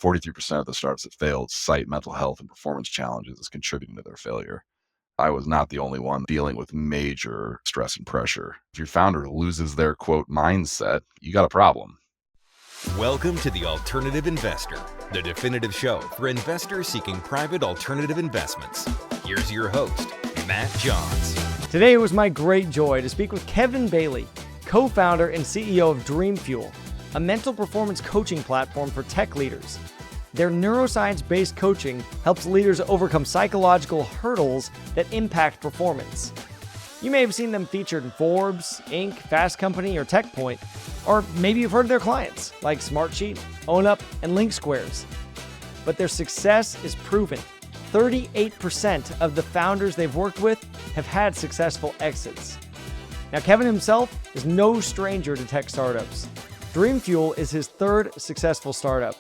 43% of the startups that failed cite mental health and performance challenges as contributing to their failure. I was not the only one dealing with major stress and pressure. If your founder loses their quote mindset, you got a problem. Welcome to The Alternative Investor, the definitive show for investors seeking private alternative investments. Here's your host, Matt Johns. Today it was my great joy to speak with Kevin Bailey, co-founder and CEO of DreamFuel, a mental performance coaching platform for tech leaders. Their neuroscience-based coaching helps leaders overcome psychological hurdles that impact performance. You may have seen them featured in Forbes, Inc., Fast Company, or TechPoint, or maybe you've heard of their clients like Smartsheet, OwnUp, and LinkSquares. But their success is proven. 38% of the founders they've worked with have had successful exits. Now, Kevin himself is no stranger to tech startups. DreamFuel is his third successful startup.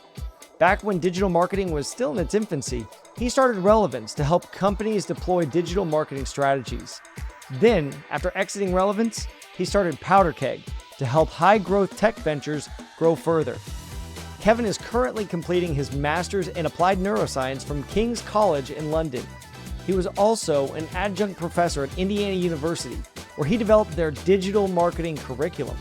Back when digital marketing was still in its infancy, he started Relevance to help companies deploy digital marketing strategies. Then, after exiting Relevance, he started PowderKeg to help high-growth tech ventures grow further. Kevin is currently completing his master's in applied neuroscience from King's College in London. He was also an adjunct professor at Indiana University, where he developed their digital marketing curriculum.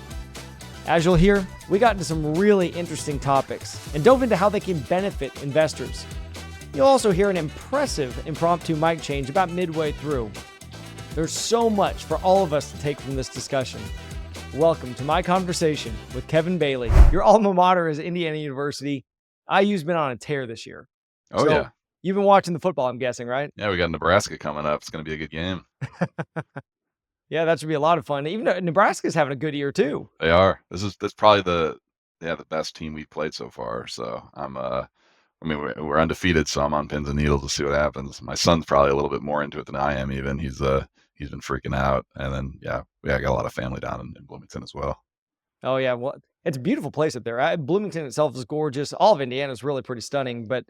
As you'll hear, we got into some really interesting topics and dove into how they can benefit investors. You'll also hear an impressive impromptu mic change about midway through. There's so much for all of us to take from this discussion. Welcome to my conversation with Kevin Bailey. Your alma mater is Indiana University. IU's been on a tear this year. Oh, So, yeah. You've been watching the football, I'm guessing, right? Yeah, we got Nebraska coming up. It's going to be a good game. Yeah, that should be a lot of fun. Even though Nebraska's having a good year too. They are. This probably the best team we've played so far. So we're undefeated, so I'm on pins and needles to see what happens. My son's probably a little bit more into it than I am. Even he's been freaking out, and then I got a lot of family down in Bloomington as well. Oh yeah, well, it's a beautiful place up there. Bloomington itself is gorgeous. All of Indiana is really pretty stunning. But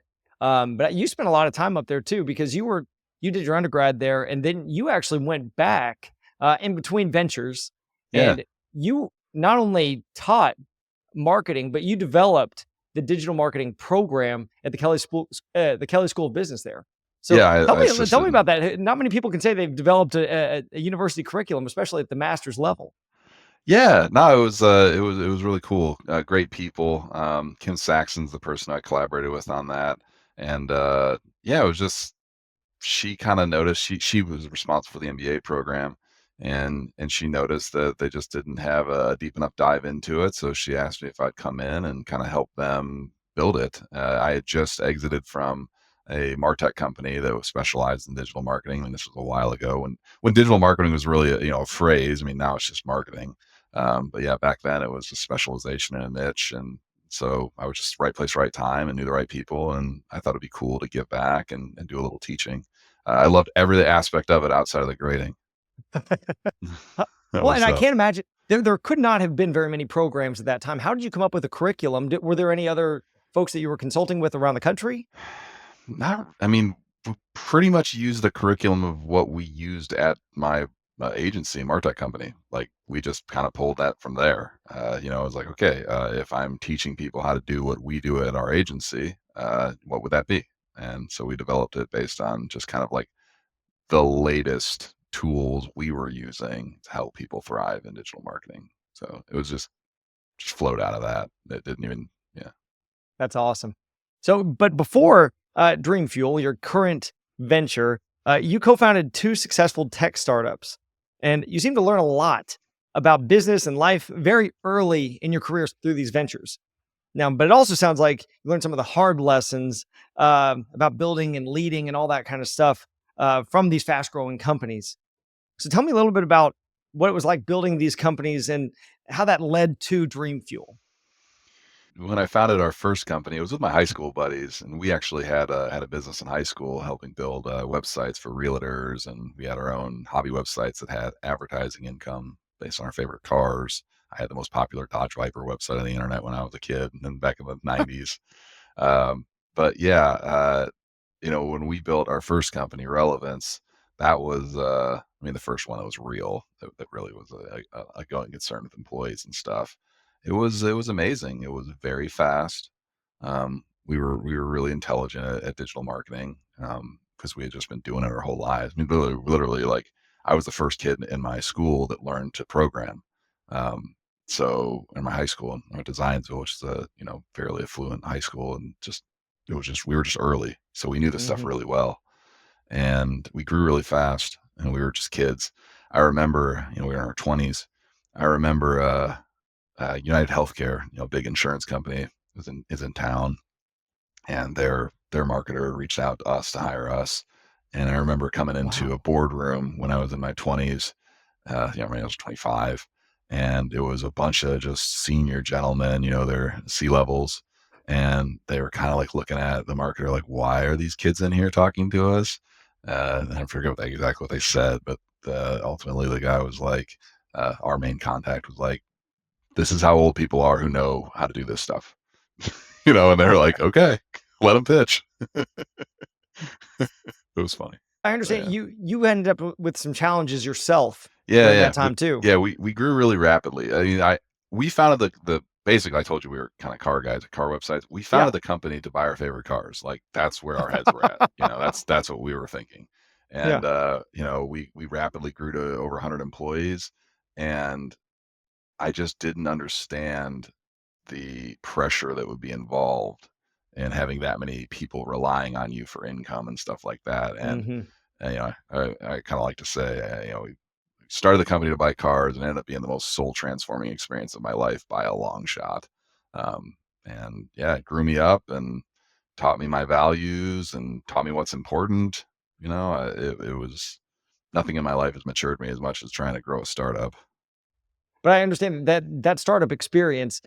you spent a lot of time up there too, because you did your undergrad there, and then you actually went back in between ventures, and you not only taught marketing, but you developed the digital marketing program at the Kelley School of Business there. So tell me about that. Not many people can say they've developed a university curriculum, especially at the master's level. Yeah, no, it was really cool. Great people. Kim Saxon's the person I collaborated with on that, and it was just, she kind of noticed, she was responsible for the MBA program, and she noticed that they just didn't have a deep enough dive into it. So she asked me if I'd come in and kind of help them build it. I had just exited from a MarTech company that was specialized in digital marketing. I mean, this was a while ago when digital marketing was really a phrase. I mean, now it's just marketing. But yeah, back then it was just specialization in a niche. And so I was just right place, right time, and knew the right people. And I thought it'd be cool to give back and do a little teaching. I loved every aspect of it outside of the grading. Well, and I can't imagine, there could not have been very many programs at that time. How did you come up with a curriculum? Were there any other folks that you were consulting with around the country? We pretty much used the curriculum of what we used at my agency, MarTech company. Like, we just kind of pulled that from there. It was like, okay, if I'm teaching people how to do what we do at our agency, what would that be? And so we developed it based on just kind of like the latest tools we were using to help people thrive in digital marketing. So it was just flowed out of that. It didn't even, That's awesome. So, but before DreamFuel, your current venture, you co-founded 2 successful tech startups, and you seem to learn a lot about business and life very early in your careers through these ventures. Now, but it also sounds like you learned some of the hard lessons about building and leading and all that kind of stuff from these fast-growing companies. So tell me a little bit about what it was like building these companies and how that led to DreamFuel. When I founded our first company, it was with my high school buddies, and we actually had a business in high school helping build websites for realtors, and we had our own hobby websites that had advertising income based on our favorite cars. I had the most popular Dodge Viper website on the internet when I was a kid, and then back in the 90s. But yeah, when we built our first company, Relevance, that was, the first one that was real, that really was a going concern with employees and stuff. It was amazing. It was very fast. we were really intelligent at digital marketing, because we had just been doing it our whole lives. I mean, literally, like I was the first kid in my school that learned to program. So in my high school, I went to Zionsville, which is a fairly affluent high school, and just it was just we were just early, so we knew this stuff Hmm. really well, and we grew really fast, and we were just kids. I remember, we were in our 20s. I remember United Healthcare, big insurance company, is in town, and their marketer reached out to us to hire us. And I remember coming into a Wow. boardroom when I was in my 20s, when I was 25, and it was a bunch of just senior gentlemen, they're C-levels, and they were kind of like looking at the marketer like, why are these kids in here talking to us? And I forget exactly what they said, but ultimately the guy was like, our main contact was like, this is how old people are who know how to do this stuff. And they're like, okay, let them pitch. It was funny. I So, understand yeah. you ended up with some challenges yourself Yeah, during yeah. that time too. Yeah, we grew really rapidly. I mean, we founded the basically I told you we were kind of car guys at car websites. We Yeah. founded the company to buy our favorite cars. Like that's where our heads were at. That's what we were thinking. Yeah. And we rapidly grew to over 100 employees, and I just didn't understand the pressure that would be involved in having that many people relying on you for income and stuff like that. And Hmm. I kind of like to say, we started the company to buy cars and ended up being the most soul transforming experience of my life by a long shot. And yeah, it grew me up and taught me my values and taught me what's important. It was nothing in my life has matured me as much as trying to grow a startup. But I understand that startup experience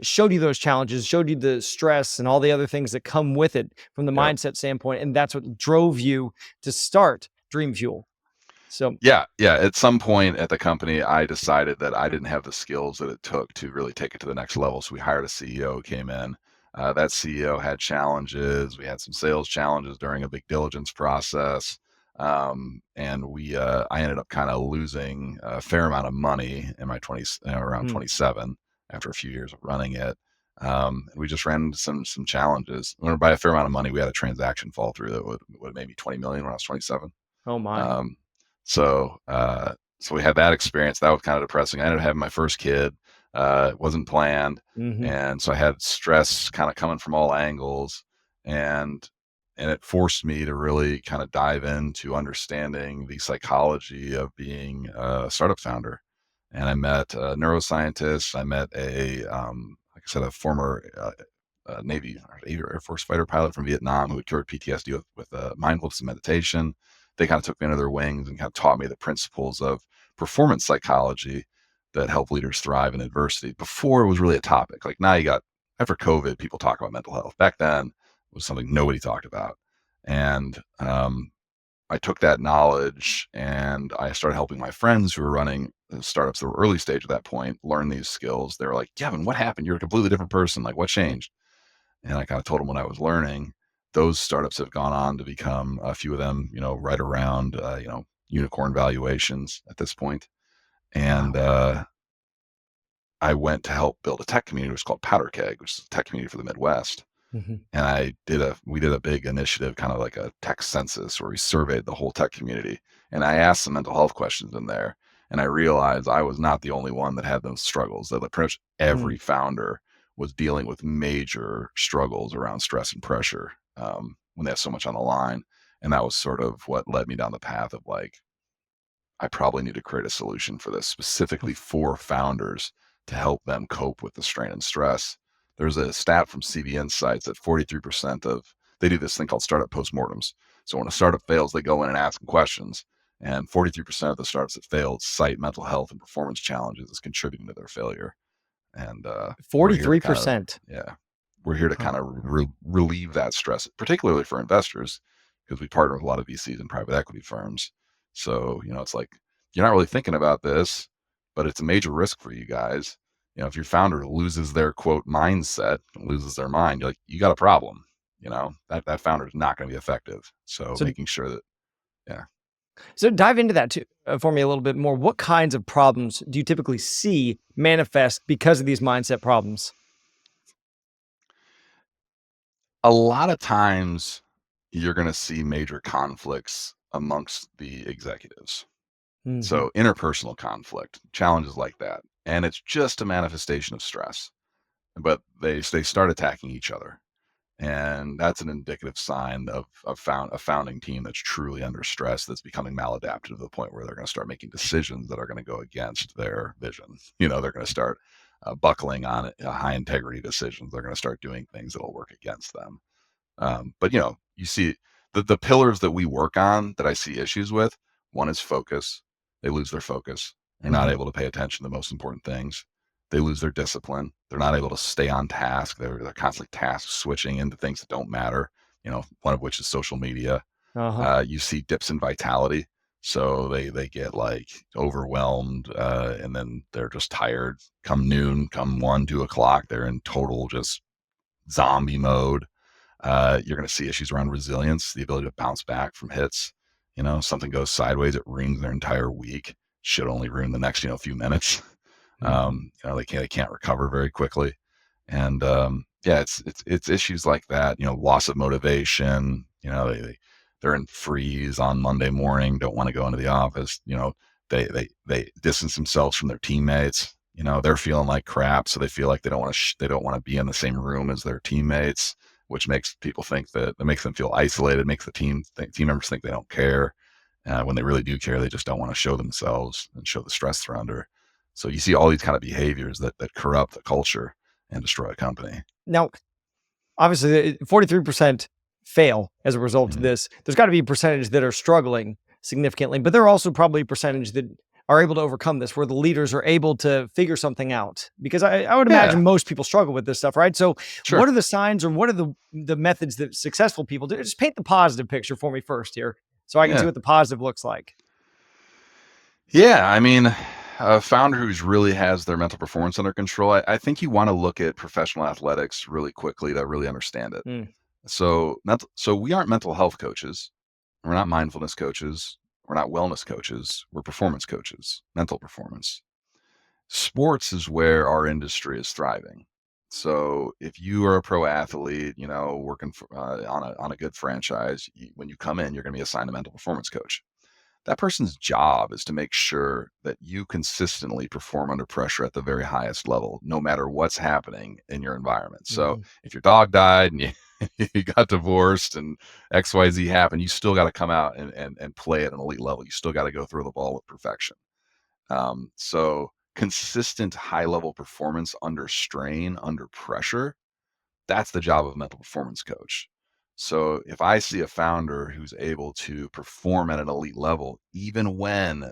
showed you those challenges, showed you the stress and all the other things that come with it from the Yep. mindset standpoint, and that's what drove you to start DreamFuel. So, Yeah, yeah. At some point at the company, I decided that I didn't have the skills that it took to really take it to the next level. So we hired a CEO who came in. That CEO had challenges. We had some sales challenges during a big diligence process, and I ended up kind of losing a fair amount of money in my 20s, around hmm, 27, after a few years of running it. We just ran into some challenges. By a fair amount of money, we had a transaction fall through that would maybe 20 million when I was 27. oh my. Um, so we had that experience. That was kind of depressing. I ended up having my first kid. It wasn't planned, Hmm. and so I had stress kind of coming from all angles, and it forced me to really kind of dive into understanding the psychology of being a startup founder. And I met a neuroscientist. I met like I said, a former Navy or Air Force fighter pilot from Vietnam who had cured PTSD with mindfulness and meditation. They kind of took me under their wings and kind of taught me the principles of performance psychology that help leaders thrive in adversity before it was really a topic. Like now after COVID, people talk about mental health. Back then, it was something nobody talked about. And I took that knowledge and I started helping my friends who were running startups that were early stage at that point learn these skills. They were like, Kevin, what happened? You're a completely different person. Like, what changed? And I kind of told them what I was learning. Those startups have gone on to become a few of them, right around, unicorn valuations at this point. And Wow. I went to help build a tech community, which is called Powder Keg, which is a tech community for the Midwest. Hmm. And we did a big initiative, kind of like a tech census where we surveyed the whole tech community. And I asked some mental health questions in there. And I realized I was not the only one that had those struggles, that pretty much Hmm. every founder was dealing with major struggles around stress and pressure, when they have so much on the line. And that was sort of what led me down the path of like, I probably need to create a solution for this specifically for founders to help them cope with the strain and stress. There's a stat from CV Insights that 43% they do this thing called startup postmortems. So when a startup fails, they go in and ask them questions. And 43% of the startups that failed cite mental health and performance challenges as contributing to their failure. And we're here to kind of, 43%. yeah, we're here to Huh. kind of relieve that stress, particularly for investors, because we partner with a lot of VCs and private equity firms. So, it's like you're not really thinking about this, but it's a major risk for you guys. If your founder loses their quote mindset, loses their mind, you're like, you got a problem. That founder is not going to be effective. So So, making sure that, yeah. so dive into that too for me a little bit more. What kinds of problems do you typically see manifest because of these mindset problems? A lot of times you're going to see major conflicts amongst the executives. Hmm. So interpersonal conflict, challenges like that. And it's just a manifestation of stress. But they start attacking each other. And that's an indicative sign of a founding team that's truly under stress, that's becoming maladaptive to the point where they're going to start making decisions that are going to go against their vision. They're going to start buckling on high integrity decisions. They're going to start doing things that'll work against them. But you see the pillars that we work on that I see issues with. One is focus. They lose their focus. They're not Hmm. able to pay attention to the most important things. They lose their discipline. They're not able to stay on task. They're constantly task switching into things that don't matter. One of which is social media. Uh-huh. You see dips in vitality. So they get like overwhelmed, and then they're just tired. Come noon, come 1, 2 o'clock, they're in total just zombie mode. You're going to see issues around resilience, the ability to bounce back from hits. Something goes sideways, it ruins their entire week. Should only ruin the next, few minutes. Hmm. They can't recover very quickly. And yeah, it's issues like that. Loss of motivation. They're in freeze on Monday morning, don't want to go into the office. They distance themselves from their teammates. They're feeling like crap, so they feel like they don't want to be in the same room as their teammates, which makes people think that it makes them feel isolated, makes the team members think they don't care. When they really do care, they just don't want to show themselves and show the stress they're under. So you see all these kind of behaviors that corrupt the culture and destroy a company. Now, obviously, 43% fail as a result of Mhm. this. There's got to be a percentage that are struggling significantly, but there are also probably a percentage that are able to overcome this, where the leaders are able to figure something out. Because I would Yeah, imagine most people struggle with this stuff, right? So, sure. what are the signs, or what are the methods that successful people do? Just paint the positive picture for me first here, so I can see Yeah. what the positive looks like. Yeah, I mean, a founder who's really has their mental performance under control, I think you want to look at professional athletics really quickly to really understand it. Mm, So we aren't mental health coaches. We're not mindfulness coaches. We're not wellness coaches. We're performance coaches, mental performance. Sports is where our industry is thriving. So if you are a pro athlete, working on a good franchise, when you come in, you're going to be assigned a mental performance coach. That person's job is to make sure that you consistently perform under pressure at the very highest level, no matter what's happening in your environment. So mhm, if your dog died and you, you got divorced and XYZ happened, you still got to come out and play at an elite level. You still got to go throw the ball with perfection. So consistent high level performance under strain, under pressure, that's the job of a mental performance coach. So if I see a founder who's able to perform at an elite level, even when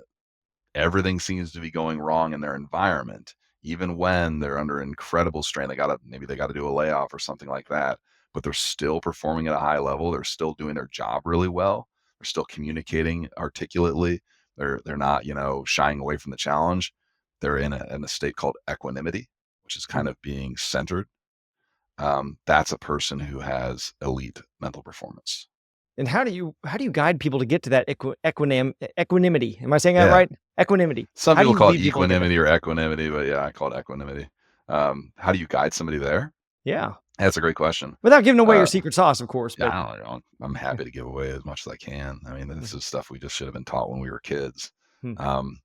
everything seems to be going wrong in their environment, even when they're under incredible strain, maybe they got to do a layoff or something like that, but they're still performing at a high level. They're still doing their job really well. They're still communicating articulately. They're not, shying away from the challenge. They're in a state called equanimity, which is kind mm. of being centered. That's a person who has elite mental performance. And how do you guide people to get to that equanimity? Am I saying that Yeah. right? Equanimity. Some How do people you call it lead people to get there? equanimity or equanimity, but yeah, I call it equanimity. How do you guide somebody there? Yeah. That's a great question. Without giving away your Uh, secret sauce, of course, yeah, but I don't know. I'm happy to give away as much as I can. I mean, this mhm, is stuff we just should have been taught when we were kids. hmm, Um,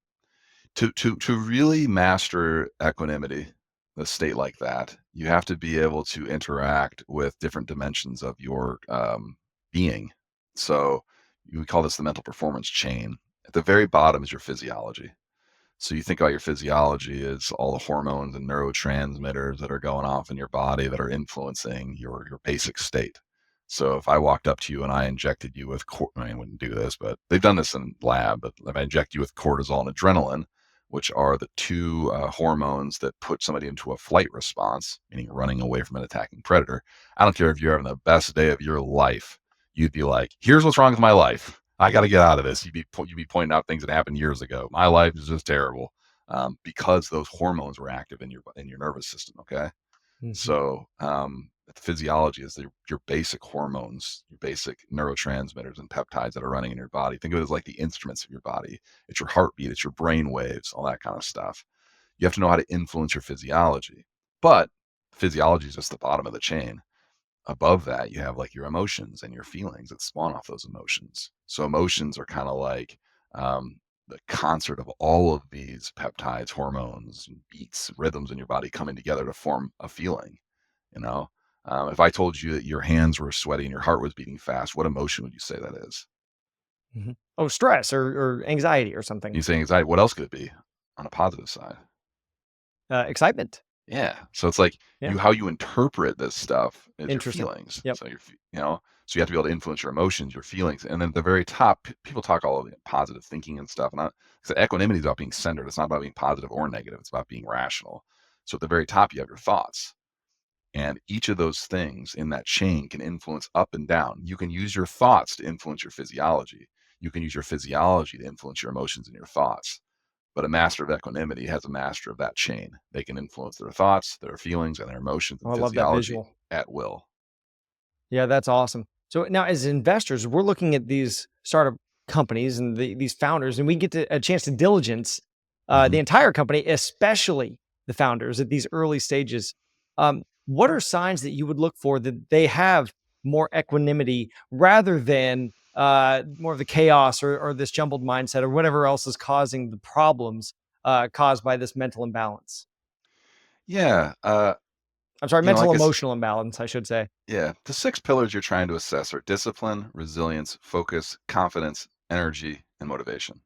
to really master equanimity, a state like that, you have to be able to interact with different dimensions of your being. So we call this the mental performance chain. At the very bottom is your physiology. So you think about your physiology as all the hormones and neurotransmitters that are going off in your body that are influencing your basic state. So if I walked up to you and I injected you with, I mean, I wouldn't do this, but they've done this in lab. But if I inject you with cortisol and adrenaline, which are the two hormones that put somebody into a flight response, meaning running away from an attacking predator. I don't care if you're having the best day of your life. You'd be like, "Here's what's wrong with my life. I got to get out of this." You'd be pointing out things that happened years ago. My life is just terrible, because those hormones were active in your nervous system. Okay, mhm, so the physiology is your basic hormones, your basic neurotransmitters and peptides that are running in your body. Think of it as like the instruments of your body. It's your heartbeat, it's your brain waves, all that kind of stuff. You have to know how to influence your physiology, but physiology is just the bottom of the chain. above that, you have like your emotions and your feelings that spawn off those emotions. So emotions are kind of like the concert of all of these peptides, hormones, beats, rhythms in your body coming together to form a feeling. You know, if I told you that your hands were sweaty and your heart was beating fast, what emotion would you say that is? Mhm. Oh, stress or anxiety or something. You say anxiety. What else could it be on a positive side? Excitement. Yeah. So it's like Yeah. how you interpret this stuff is your Interesting. feelings. Yep. So so you have to be able to influence your emotions, your feelings, and then at the very top, people talk all of the positive thinking and stuff. And so equanimity is about being centered. It's not about being positive or negative. It's about being rational. So at the very top, you have your thoughts, and each of those things in that chain can influence up and down. You can use your thoughts to influence your physiology. You can use your physiology to influence your emotions and your thoughts. But a master of equanimity has a master of that chain. They can influence their thoughts, their feelings, and their emotions Oh, and I love that physiology visual. at will. Yeah, that's awesome. So now, as investors, we're looking at these startup companies and these founders, and we get a chance to diligence Hmm. the entire company, especially the founders at these early stages. What are signs that you would look for that they have more equanimity rather than more of the chaos or this jumbled mindset or whatever else is causing the problems caused by this mental imbalance? Yeah. I'm sorry, mental Like emotional imbalance, I should say. yeah, the six pillars you're trying to assess are discipline, resilience, focus, confidence, energy, and motivation.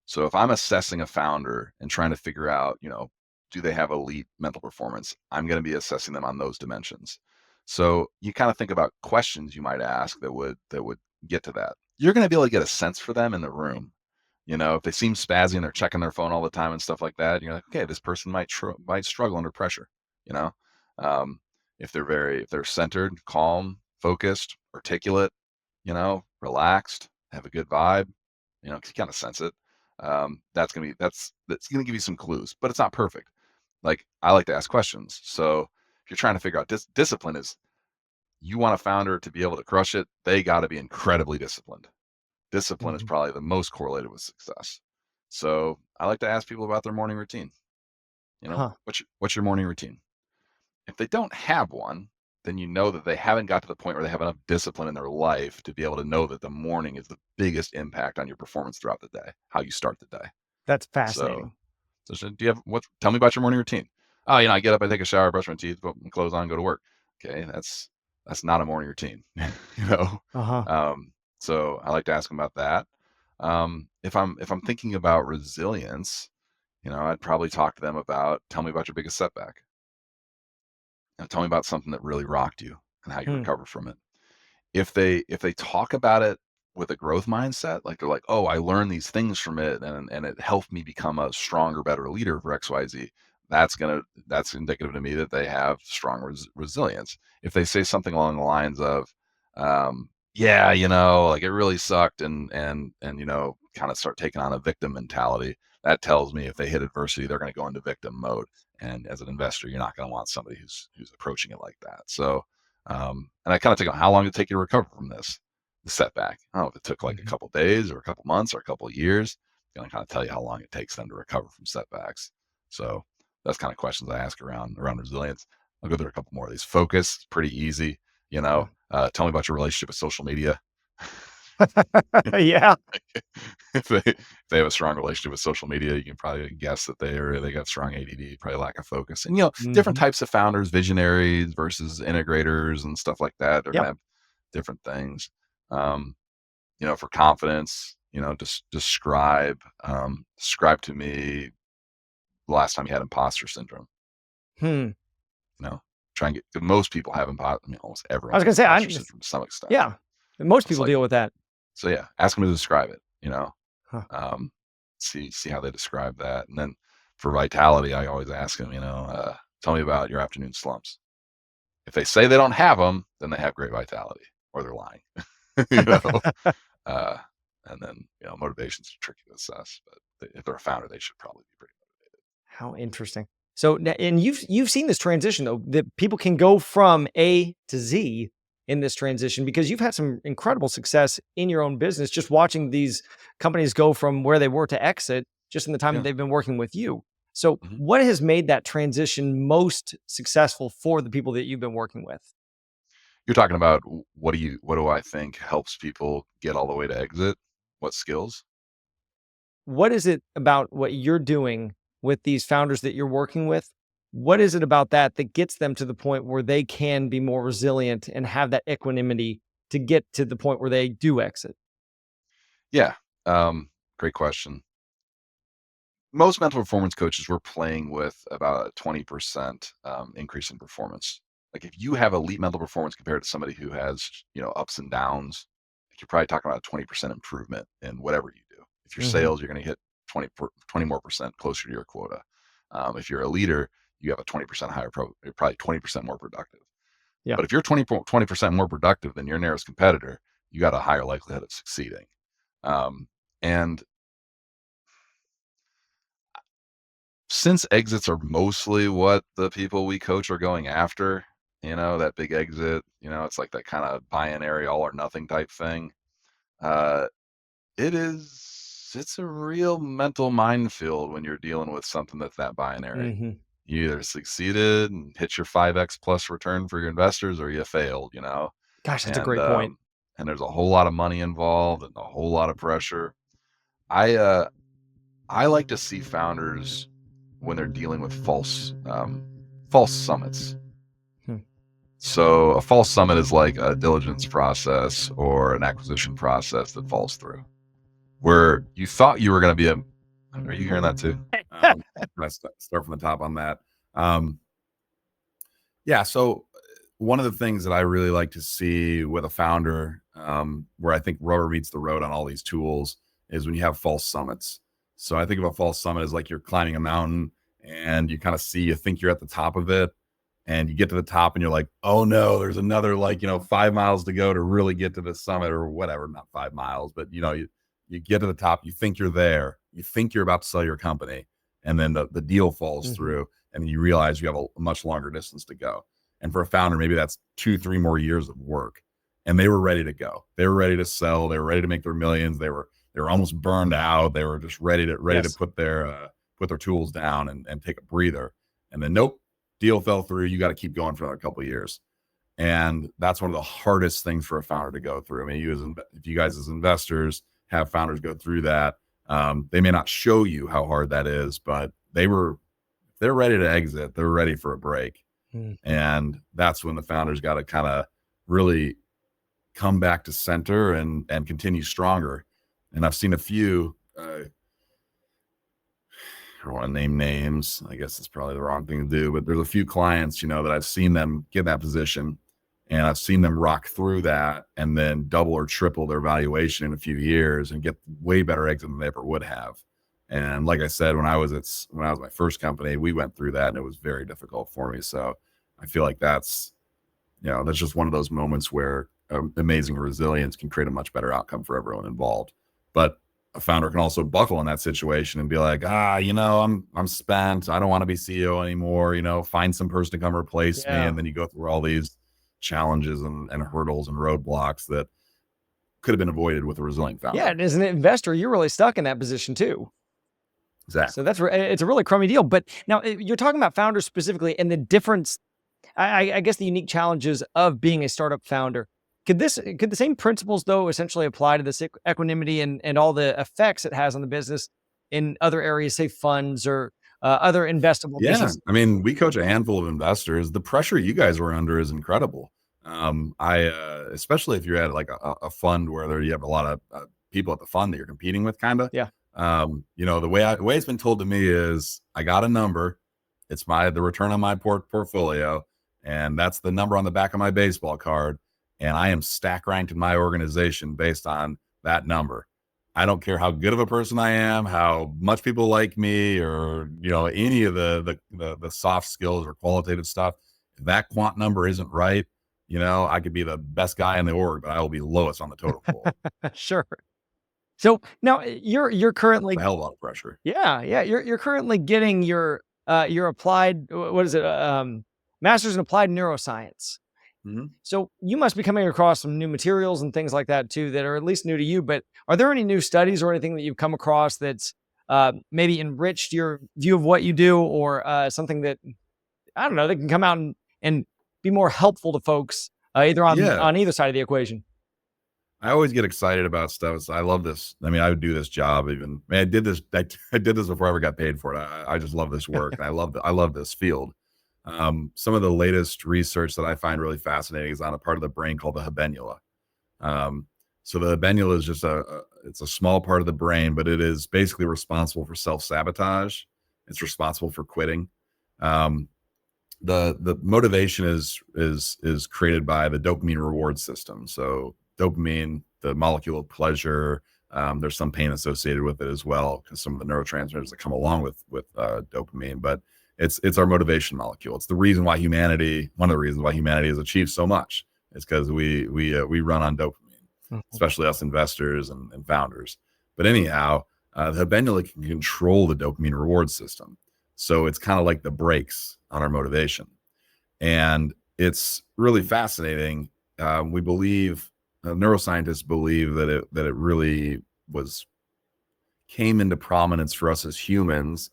So if I'm assessing a founder and trying to figure out, do they have elite mental performance? I'm going to be assessing them on those dimensions. So you kind of think about questions you might ask that would get to that. You're going to be able to get a sense for them in the room. If they seem spazzy and they're checking their phone all the time and stuff like that, you're like, okay, this person might struggle under pressure. You know, um, if they're centered, calm, focused, articulate, relaxed, have a good vibe, you kind of sense it. That's gonna give you some clues, but it's not perfect. Like I like to ask questions. So if you're trying to figure out discipline is you want a founder to be able to crush it, they got to be incredibly disciplined. Discipline is Mhm. probably the most correlated with success. So I like to ask people about their morning routine. Huh. What's your morning routine? If they don't have one, then you know that they haven't got to the point where they have enough discipline in their life to be able to know that the morning is the biggest impact on your performance throughout the day, how you start the day. That's So, fascinating. do you have what? Tell me about your morning routine. Oh, I get up, I take a shower, brush my teeth, put my clothes on, go to work. Okay, that's not a morning routine. you know. Uh-huh. Um, so I like to ask them about that. If I'm thinking about resilience, I'd probably talk to them about tell me about your biggest setback. Tell me about something that really rocked you and how you Hmm. recover from it. If they talk about it with a growth mindset, like they're like, "Oh, I learned these things from it and it helped me become a stronger, better leader for XYZ," that's indicative to me that they have strong resilience. If they say something along the lines of, "Yeah, like it really sucked," and kind of start taking on a victim mentality, that tells me if they hit adversity, they're going to go into victim mode. And as an investor, you're not going to want somebody who's approaching it like that. So and I kind of take on how long did it take you to recover from the setback. I don't know if it took like a Mhm. couple days or a couple months or a couple of years. It's going to kind of tell you how long it takes them to recover from setbacks. So that's kind of questions I ask around resilience. I'll go through a couple more of these. Focus, pretty easy. Yeah. Tell me about your relationship with social media. Yeah. If they have a strong relationship with social media, you can probably guess that they got strong ADD, probably lack of focus. And different Mhm. types of founders, visionaries versus integrators and stuff like that. They're gonna Yep. have different things. Um, for confidence, just describe to me the last time you had imposter syndrome. Hmm. You know, try and get 'cause most people have imposter. I mean, almost I everyone was has gonna say, imposter syndrome to some extent. yeah. Most It's people like deal with that. so yeah, ask them to describe it. Huh. Um, see how they describe that. And then for vitality, I always ask them, tell me about your afternoon slumps. If they say they don't have them, then they have great vitality, or they're lying. you know, uh, and then motivation's tricky to assess, but if they're a founder, they should probably be pretty motivated. How interesting. So, and you've seen this transition though, that people can go from A to Z in this transition because you've had some incredible success in your own business, just watching these companies go from where they were to exit just in the time that Yeah. they've been working with you. So, Hmm. what has made that transition most successful for the people that you've been working with? You're talking about what do I think helps people get all the way to exit? What skills? What is it about what you're doing with these founders that you're working with? What is it about that that gets them to the point where they can be more resilient and have that equanimity to get to the point where they do exit? Yeah, great question. Most mental performance coaches were playing with about a 20% increase in performance. Like if you have elite mental performance compared to somebody who has, ups and downs, like you're probably talking about a 20% improvement in whatever you do. If you're Mhm. sales, you're going to hit 20 more percent closer to your quota. If you're a leader, you have a 20% higher, you're probably 20% more productive. Yeah. But if you're 20% more productive than your nearest competitor, you got a higher likelihood of succeeding. And since exits are mostly what the people we coach are going after, that big exit, it's like that kind of binary all or nothing type thing. Uh, it's a real mental minefield when you're dealing with something that's that binary. Mhm. You either succeeded and hit your 5x plus return for your investors or you failed. Gosh, that's a And great point. and there's a whole lot of money involved and a whole lot of pressure. I I like to see founders when they're dealing with false summits. Hmm. So a false summit is like a diligence process or an acquisition process that falls through, where you thought you were going to be a. Are you hearing that too? Let's start from the top on that. Um, yeah. So one of the things that I really like to see with a founder, where I think rubber meets the road on all these tools, is when you have false summits. So I think of a false summit as like you're climbing a mountain and you kind of you think you're at the top of it, and you get to the top and you're like, oh no, there's another 5 miles to go to really get to the summit or whatever, not 5 miles, but you get to the top, you think you're there, you think you're about to sell your company, and then the deal falls Mhm. through and you realize you have a much longer distance to go. And for a founder, maybe that's 2, 3 more years of work. And they were ready to go. They were ready to sell. They were ready to make their millions. They were almost burned out. They were just ready to Yes. put their tools down and take a breather. And then nope, deal fell through. You got to keep going for another couple of years. And that's one of the hardest things for a founder to go through. I mean, if you guys as investors have founders go through that, they may not show you how hard that is, but they're ready to exit. They're ready for a break. Mm. And that's when the founders got to kind of really come back to center and continue stronger. And I've seen a few, I don't want to name names. I guess it's probably the wrong thing to do, but there's a few clients, that I've seen them get in that position and I've seen them rock through that and then double or triple their valuation in a few years and get way better exit than they ever would have. And like I said, when I was my first company, we went through that and it was very difficult for me. So I feel like that's just one of those moments where amazing resilience can create a much better outcome for everyone involved. But a founder can also buckle in that situation and be like, I'm spent. I don't want to be CEO anymore. Find some person to come replace me. Yeah. And then you go through all these challenges and hurdles and roadblocks that could have been avoided with a resilient Yeah, founder. and as an investor, you're really stuck in that position too. So Exactly. that's it's a really crummy deal. But now you're talking about founders specifically and the difference. I guess the unique challenges of being a startup founder. Could the same principles though essentially apply to this equanimity and all the effects it has on the business in other areas, say funds or other investable Yeah. businesses? I mean, we coach a handful of investors. The pressure you guys were under is incredible. Especially if you're at like a fund where you have a lot of people at the fund that you're competing with, kind of. Yeah. The way it's been told to me is I got a number. It's the return on my portfolio, and that's the number on the back of my baseball card. And I am stack ranked in my organization based on that number. I don't care how good of a person I am, how much people like me, or any of the soft skills or qualitative stuff. If that quant number isn't right, I could be the best guy in the org, but I will be lowest on the totem pole. Sure. So now you're It's a currently hell of a lot of pressure. yeah, you're currently getting your applied what is it master's in applied neuroscience. Mhm. So you must be coming across some new materials and things like that too that are at least new to you. But are there any new studies or anything that you've come across that's maybe enriched your view of what you do, or something that I don't know that can come out and be more helpful to folks either Yeah. on either side of the equation. I always get excited about stuff. I love this. I mean, I would do this job even. Man, I did this. I did this before I ever got paid for it. I just love this work, and I love this field. Some of the latest research that I find really fascinating is on a part of the brain called the habenula. Um, so the habenula is just it's a small part of the brain, but it is basically responsible for self sabotage. It's responsible for quitting. Um, the motivation is created by the dopamine reward system. So dopamine, the molecule of pleasure, there's some pain associated with it as well, because some of the neurotransmitters that come along with dopamine, but it's our motivation molecule. It's the reason why humanity, one of the reasons why humanity has achieved so much, is because we run on dopamine, Mhm. especially us investors and founders. But anyhow, the habenula can control the dopamine reward system. So it's kind of like the brakes on our motivation. And it's really fascinating. We believe, neuroscientists believe that it really was came into prominence for us as humans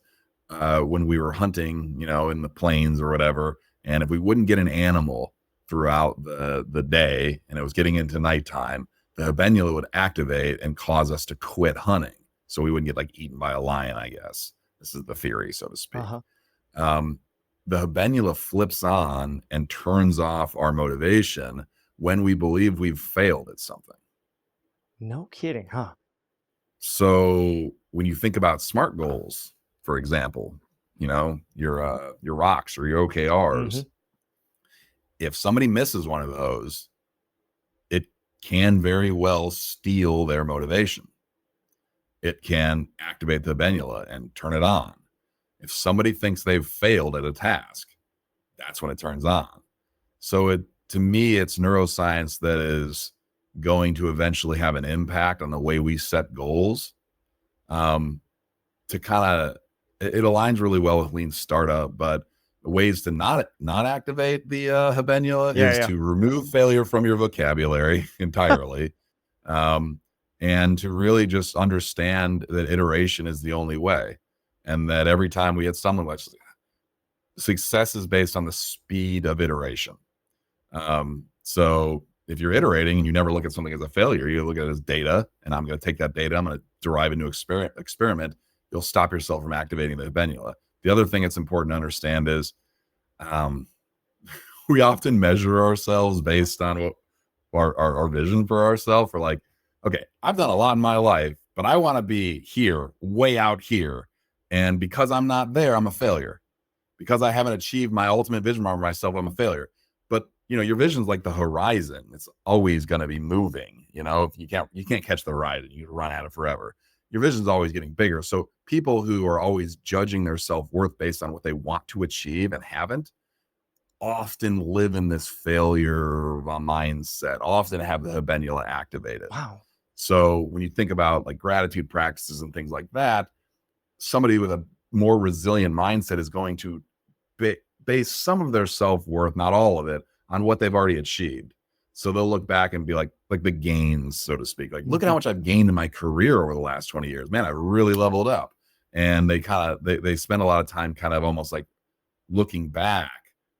when we were hunting, in the plains or whatever. And if we wouldn't get an animal throughout the day and it was getting into nighttime, the habenula would activate and cause us to quit hunting. So we wouldn't get like eaten by a lion, I guess. This is the theory, so to speak. Uh-huh. Um, the habenula flips on and turns off our motivation when we believe we've failed at something. No kidding, huh? So when you think about SMART goals, for example, your rocks or your OKRs, Mhm. if somebody misses one of those, it can very well steal their motivation. It can activate the habenula and turn it on. If somebody thinks they've failed at a task, that's when it turns on. So to me, it's neuroscience that is going to eventually have an impact on the way we set goals. To kind of, it aligns really well with lean startup, but the ways to not activate the habenula Yeah, is yeah. to remove failure from your vocabulary entirely, um, and to really just understand that iteration is the only way, and that every time we hit something like success is based on the speed of iteration. So if you're iterating and you never look at something as a failure, you look at it as data, and I'm going to take that data, I'm going to derive a new experiment. You'll stop yourself from activating the habenula. The other thing that's important to understand is um, we often measure ourselves based on what our vision for ourselves. We're like, okay, I've done a lot in my life, but I want to be here, way out here. And because I'm not there, I'm a failure. Because I haven't achieved my ultimate vision for myself, I'm a failure. But your vision's like the horizon. It's always going to be moving. If you can't catch the horizon, you can run at it forever. Your vision's always getting bigger. So people who are always judging their self-worth based on what they want to achieve and haven't often live in this failure mindset, often have the habenula activated. Wow. So when you think about like gratitude practices and things like that, somebody with a more resilient mindset is going to base some of their self-worth, not all of it, on what they've already achieved. So they'll look back and be like the gains, so to speak. Like, look at how Mhm. much I've gained in my career over the last 20 years. Man, I really leveled up. And they spend a lot of time kind of almost like looking back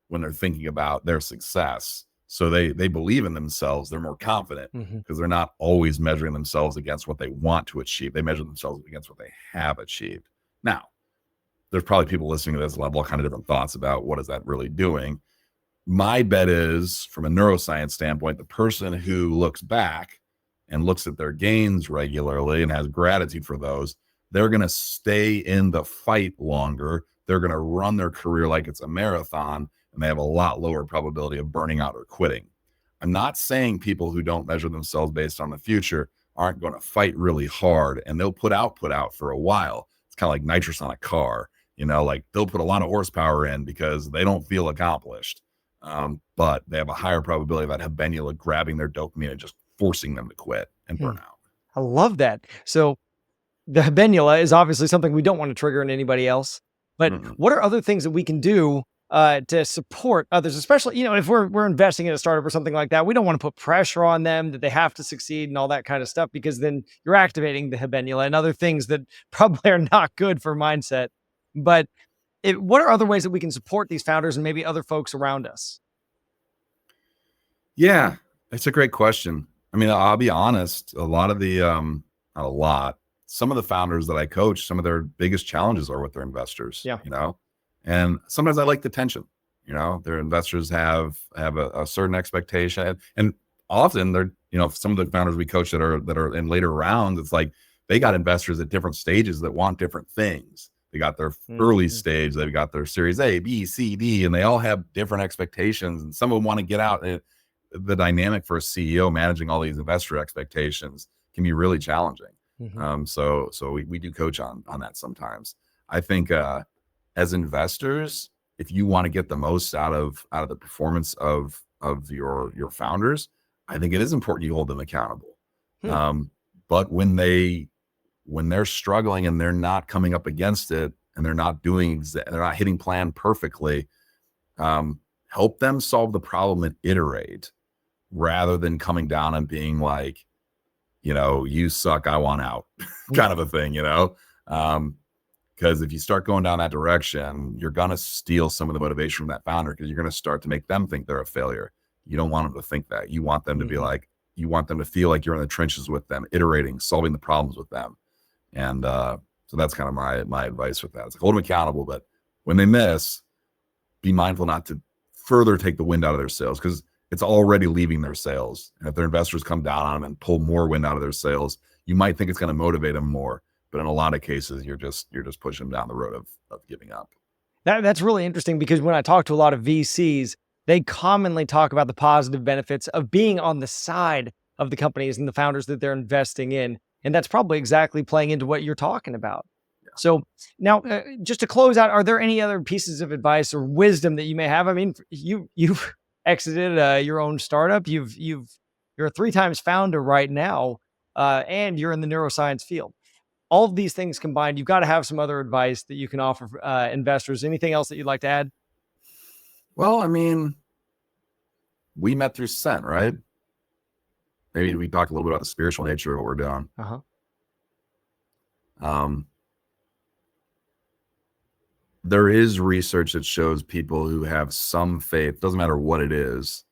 when they're thinking about their success. So they believe in themselves. They're more confident Mhm. because they're not always measuring themselves against what they want to achieve. They measure themselves against what they have achieved. Now, there's probably people listening to this who have all kind of different thoughts about what is that really doing. My bet is, from a neuroscience standpoint, the person who looks back and looks at their gains regularly and has gratitude for those, they're going to stay in the fight longer. They're going to run their career like it's a marathon, and they have a lot lower probability of burning out or quitting. I'm not saying people who don't measure themselves based on the future aren't going to fight really hard, and they'll put out for a while. It's kind of like nitrous on a car. Like they'll put a lot of horsepower in because they don't feel accomplished. But they have a higher probability of that habenula grabbing their dopamine and just forcing them to quit and Hmm. burn out. I love that. So the habenula is obviously something we don't want to trigger in anybody else. But Mm-mm. what are other things that we can do to support others, especially if we're investing in a startup or something like that? We don't want to put pressure on them that they have to succeed and all that kind of stuff, because then you're activating the habenula and other things that probably are not good for mindset. But what are other ways that we can support these founders and maybe other folks around us? Yeah, it's a great question. I mean, I'll be honest, a lot of the, not a lot, some of the founders that I coach, some of their biggest challenges are with their investors, Yeah. and sometimes I like the tension, their investors have a certain expectation, and often they're, some of the founders we coach that are in later rounds, it's like they got investors at different stages that want different things. They got their early Mhm. stage, they've got their series A, B, C, D, and they all have different expectations, and some of them want to get out. The dynamic for a CEO managing all these investor expectations can be really challenging. Mhm. So we do coach on that sometimes. I think as investors, if you want to get the most out of the performance of your founders, I think it is important you hold them accountable. Hmm. Um, but when they're struggling and they're not coming up against it and they're not they're not hitting plan perfectly, help them solve the problem and iterate rather than coming down and being like, you suck, I want out kind of a thing, because if you start going down that direction, you're going to steal some of the motivation from that founder because you're going to start to make them think they're a failure. You don't want them to think that. You want them to be Mhm. like, you want them to feel like you're in the trenches with them, iterating, solving the problems with them. And so that's kind of my advice with that. It's like, hold them accountable, but when they miss, be mindful not to further take the wind out of their sails because it's already leaving their sails. And if their investors come down on them and pull more wind out of their sails, you might think it's going to motivate them more. But in a lot of cases, you're just pushing them down the road of giving up. That's really interesting because when I talk to a lot of VCs, they commonly talk about the positive benefits of being on the side of the companies and the founders that they're investing in. And that's probably exactly playing into what you're talking about. Yeah. So now, just to close out, are there any other pieces of advice or wisdom that you may have? I mean, you've exited your own startup. You're a 3 times founder right now, and you're in the neuroscience field. All of these things combined, you've got to have some other advice that you can offer investors. Anything else that you'd like to add? Well, I mean, we met through Scent, right? Maybe we talked a little bit about the spiritual nature of what we're doing. Uh-huh. Um, there is research that shows people who have some faith, doesn't matter what it is,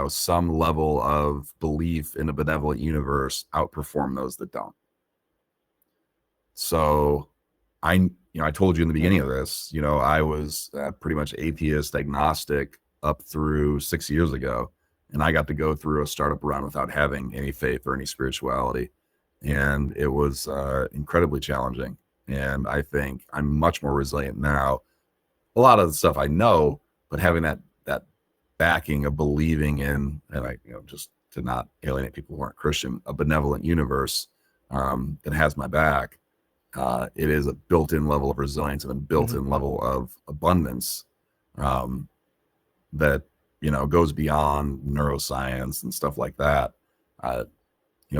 some level of belief in a benevolent universe outperform those that don't. So I told you in the beginning of this, I was pretty much atheist, agnostic up through 6 years ago. And I got to go through a startup run without having any faith or any spirituality. And it was incredibly challenging. And I think I'm much more resilient now. A lot of the stuff I know, but having that backing of believing in, and just to not alienate people who aren't Christian, a benevolent universe that has my back. It is a built-in level of resilience and a built-in level of abundance that goes beyond neuroscience and stuff like that.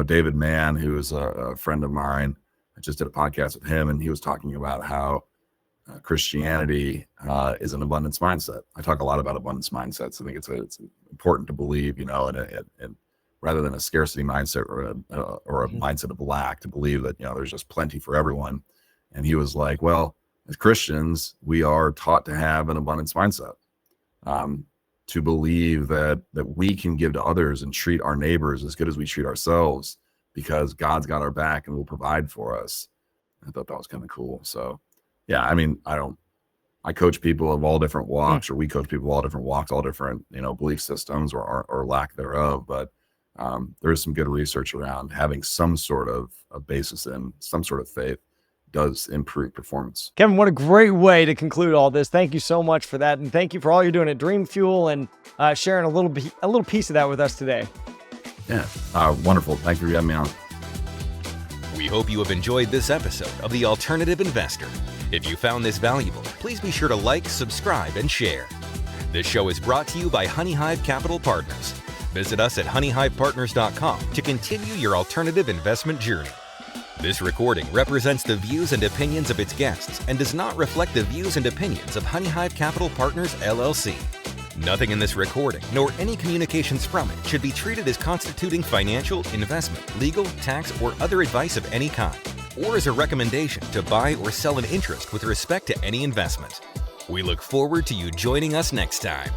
David Mann, who is a friend of mine, I just did a podcast with him, and he was talking about how Christianity is an abundance mindset. I talk a lot about abundance mindsets. I think it's important to believe, and rather than a scarcity mindset or a mindset of lack, to believe that there's just plenty for everyone. And he was like, well, as Christians, we are taught to have an abundance mindset, to believe that we can give to others and treat our neighbors as good as we treat ourselves because God's got our back and will provide for us. I thought that was kind of cool. So yeah, I mean, I coach people of all different walks, or we coach people of all different walks, all different, belief systems or lack thereof. But there is some good research around having some sort of a basis in some sort of faith does improve performance. Kevin, what a great way to conclude all this. Thank you so much for that. And thank you for all you're doing at DreamFuel and sharing a little piece of that with us today. Yeah, wonderful. Thank you for having me on. We hope you have enjoyed this episode of The Alternative Investor. If you found this valuable, please be sure to like, subscribe, and share. This show is brought to you by Honey Hive Capital Partners. Visit us at honeyhivepartners.com to continue your alternative investment journey. This recording represents the views and opinions of its guests and does not reflect the views and opinions of Honey Hive Capital Partners, LLC. Nothing in this recording, nor any communications from it, should be treated as constituting financial, investment, legal, tax, or other advice of any kind, or as a recommendation to buy or sell an interest with respect to any investment. We look forward to you joining us next time.